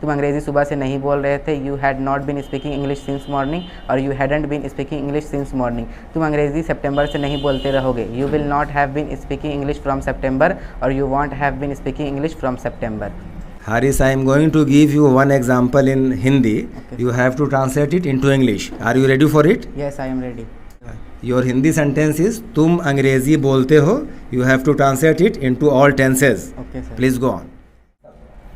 तुम अंग्रेज़ी सुबह से नहीं बोल रहे थे, you had not been speaking English since morning, और you hadn't been speaking English since morning. तुम अंग्रेज़ी सितंबर से नहीं बोलते रहोगे, you will not have been speaking English from September, और you won't have been speaking English from September. Haris, I am going to give you one example in Hindi. Okay. You have to translate it into English. Are you ready for it? Yes, I am ready. Your Hindi sentence is तुम अंग्रेजी बोलते हो. You have to translate it into all tenses. Okay, sir. Please go on.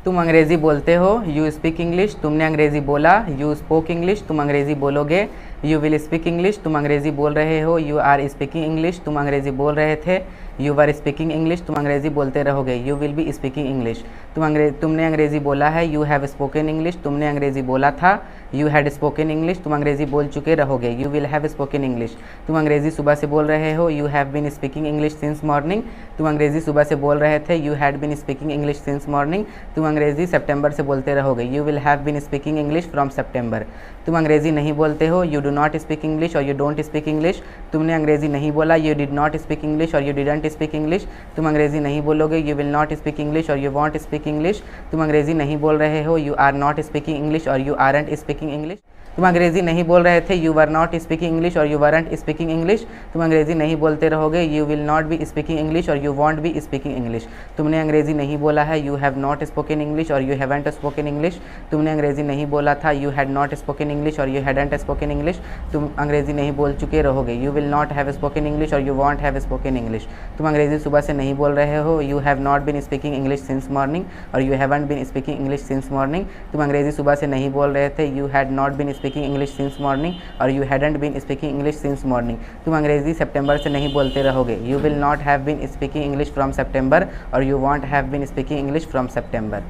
तुम अंग्रेज़ी बोलते हो, you speak English, तुमने अंग्रेज़ी बोला, यू स्पोक इंग्लिश, तुम अंग्रेज़ी बोलोगे, यू विल स्पीक इंग्लिश, तुम अंग्रेज़ी बोल रहे हो, यू आर स्पीकिंग इंग्लिश, तुम अंग्रेज़ी बोल रहे थे, यू वर स्पीकिंग इंग्लिश, तुम अंग्रेज़ी बोलते रहोगे, you will be speaking English. तुमने अंग्रेज़ी बोला है, यू हैव स्पोकन इंग्लिश, तुमने अंग्रेज़ी बोला था, यू हैड स्पोकन इंग्लिश, तुम अंग्रेज़ी बोल चुके रहोगे, you will have spoken English. तुम अंग्रेज़ी सुबह से बोल रहे हो, you have been speaking English since morning, तुम अंग्रेज़ी सुबह से बोल रहे थे, you had been speaking English since morning, तुम अंग्रेज़ी सितंबर से बोलते रहोगे, you will have been speaking English from September. तुम अंग्रेज़ी नहीं बोलते हो, you do not speak English और यू डोंट स्पीक इंग्लिश, तुमने अंग्रेज़ी नहीं बोला, you did not speak English और यू डिडंट स्पीक इंग्लिश, तुम अंग्रेज़ी नहीं बोलोगे, you will not speak English और यू वॉन्ट स्पीक इंग्लिश, तुम अंग्रेज़ी नहीं बोल रहे हो, you are not speaking English और यू आरंट स्पीकिंग इंग्लिश, तुम अंग्रेज़ी नहीं बोल रहे थे, you were not speaking English और यू वरंट स्पीकिंग इंग्लिश, तुम अंग्रेज़ी नहीं बोलते रहोगे, you will not be speaking English और you want B speaking English, तुमने अंग्रेज़ी नहीं बोला है, you have not spoken English और यू हैवंट स्पोकन इंग्लिश, तुमने अंग्रेज़ी नहीं बोला था, you had not spoken English और यू हैडंट स्पोकन इंग्लिश, तुम अंग्रेज़ी नहीं बोल चुके रहोगे, you will not have spoken English और you won't have spoken English. तुम अंग्रेज़ी सुबह से नहीं बोल रहे हो, you have not been speaking English since morning और you haven't been speaking English since morning, तुम अंग्रेज़ी सुबह से नहीं बोल रहे थे, you had not been speaking English since morning और you hadn't been speaking English since morning. तुम अंग्रेज़ी सितंबर से नहीं बोलते रहोगे, you will not have been speaking English from September और you won't have been speaking English from September.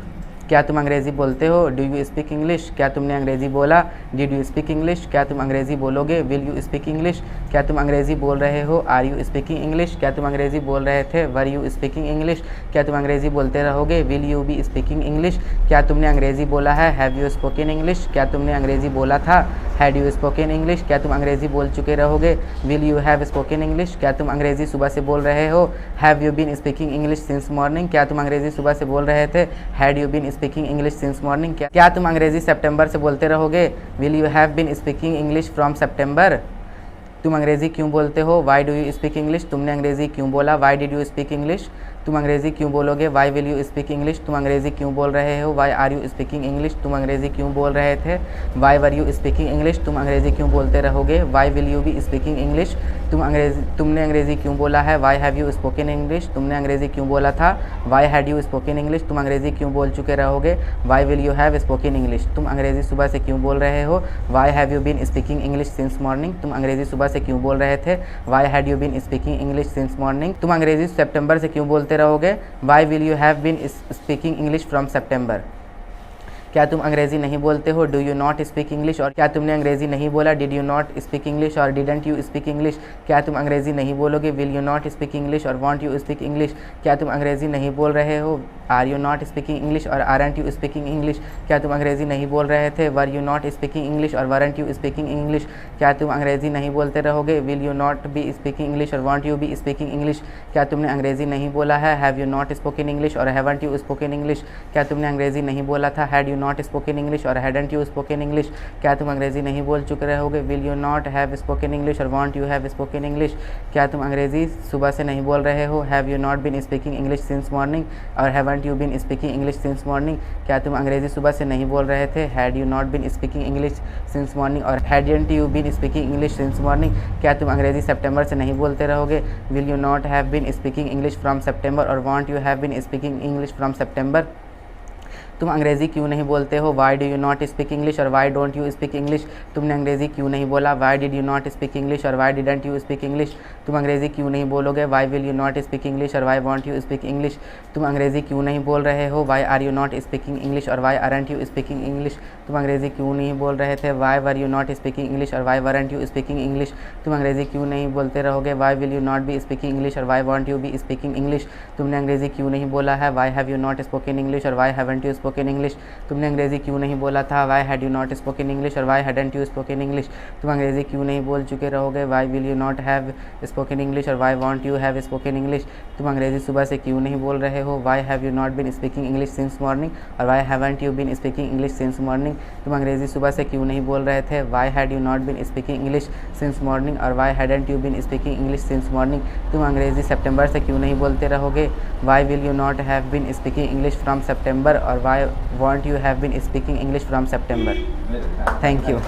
क्या तुम अंग्रेज़ी बोलते हो, डू यू स्पीक इंग्लिश, क्या तुमने अंग्रेज़ी बोला, डिड यू स्पीक इंग्लिश, क्या तुम अंग्रेज़ी बोलोगे, विल यू स्पीक इंग्लिश, क्या तुम अंग्रेज़ी बोल रहे हो, आर यू स्पीकिंग इंग्लिश, क्या तुम अंग्रेज़ी बोल रहे थे, वर यू स्पीकिंग इंग्लिश, क्या तुम अंग्रेज़ी बोलते रहोगे, will you be speaking English, क्या तुमने अंग्रेज़ी बोला है, हैव यू स्पोकन इंग्लिश, क्या तुमने अंग्रेज़ी बोला था, हैड यू स्पोकन इंग्लिश, क्या तुम अंग्रेज़ी बोल चुके रहोगे, will you have spoken English, क्या तुम अंग्रेज़ी सुबह से बोल रहे हो, have you been speaking English since morning, क्या तुम अंग्रेज़ी सुबह से बोल रहे थे, had you been speaking English since morning, क्या तुम अंग्रेज़ी सितंबर से बोलते रहोगे, will you have been speaking English from September. तुम अंग्रेज़ी क्यों बोलते हो, why do you speak English, तुमने अंग्रेज़ी क्यों बोला, why did you speak English, तुम अंग्रेज़ी क्यों बोलोगे, why will you speak English, तुम अंग्रेज़ी क्यों बोल रहे हो, why are you speaking English, तुम अंग्रेज़ी क्यों बोल रहे थे, why were you speaking English, तुम अंग्रेज़ी क्यों बोलते रहोगे, why will you be speaking English, तुमने अंग्रेज़ी क्यों बोला है, why have you spoken English, तुमने अंग्रेज़ी क्यों बोला था, why had you spoken English, तुम अंग्रेज़ी क्यों बोल चुके रहोगे, why will you have spoken English, तुम अंग्रेज़ी सुबह से क्यों बोल रहे हो, why have you been speaking English since morning, तुम अंग्रेज़ी सुबह से क्यों बोल रहे थे, why had you been speaking English since morning, तुम अंग्रेज़ी सितंबर से क्यों बोलते रहोगे, why will you have been speaking English from September. क्या तुम अंग्रेज़ी नहीं बोलते हो, do you not speak English, और क्या तुमने अंग्रेज़ी नहीं बोला, did you not speak English और डिडंट यू स्पीक इंग्लिश, क्या तुम अंग्रेज़ी नहीं बोलोगे, will you not speak English और वॉन्ट यू स्पीक इंग्लिश, क्या तुम अंग्रेज़ी नहीं बोल रहे हो, are you not speaking English और आरंट यू स्पीकिंग इंग्लिश, क्या तुम अंग्रेज़ी नहीं बोल रहे थे, were you not speaking English और वरंट यू स्पीकिंग इंग्लिश, क्या तुम अंग्रेज़ी नहीं बोलते रहोगे, will you not be speaking English और won't you be speaking English, क्या तुमने अंग्रेज़ी नहीं बोला है, have you not spoken English और हैवंट यू स्पोकन इंग्लिश, क्या तुमने अंग्रेज़ी नहीं बोला था, had you not spoken English और हैडंट यू स्पोकन इंग्लिश, क्या तुम अंग्रेज़ी नहीं बोल चुके रहोगे, will you not have spoken English और won't you have spoken English, क्या तुम अंग्रेज़ी सुबह से नहीं बोल रहे हो, have you not been speaking English since morning और haven't you been speaking English since morning, क्या तुम अंग्रेज़ी सुबह से नहीं बोल रहे थे, had you not been speaking English since morning और hadn't you been speaking English since morning, क्या तुम अंग्रेज़ी सितंबर से नहीं बोलते रहोगे, will you not have been speaking English from September और won't you have been speaking English from September. तुम अंग्रेज़ी क्यों नहीं बोलते हो, why do you not speak English और why don't you speak English, तुमने अंग्रेज़ी क्यों नहीं बोला, why did you not speak English और why didn't you speak English, तुम अंग्रेज़ी क्यों नहीं बोलोगे, why will you not speak English और why won't you speak English, तुम अंग्रेज़ी क्यों नहीं बोल रहे हो, why are you not speaking English और why aren't you speaking English, तुम अंग्रेज़ी क्यों नहीं बोल रहे थे, why were you not speaking English और why weren't you speaking English, तुम अंग्रेज़ी क्यों नहीं बोलते रहोगे, why will you not be speaking English और why won't you be speaking English, तुमने अंग्रेज़ी क्यों नहीं बोला है, why have you not spoken English और why haven't you spoken spoken English, तुमने अंग्रेज़ी क्यों नहीं बोला था, why had you not spoken English और why hadn't you spoken English, तुम अंग्रेज़ी क्यों नहीं बोल चुके रहोगे, why will you not have spoken English और why won't you have spoken English, तुम अंग्रेज़ी सुबह से क्यों नहीं बोल रहे हो, why have you not been speaking English since morning और why haven't you been speaking English since morning, तुम अंग्रेज़ी सुबह से क्यों नहीं बोल रहे थे, why had you not been speaking English since morning और why hadn't you been speaking English since morning, तुम अंग्रेज़ी सितंबर से क्यों नहीं बोलते रहोगे, why will you not have been speaking English from September और why won't you have been speaking English from September. Thank you.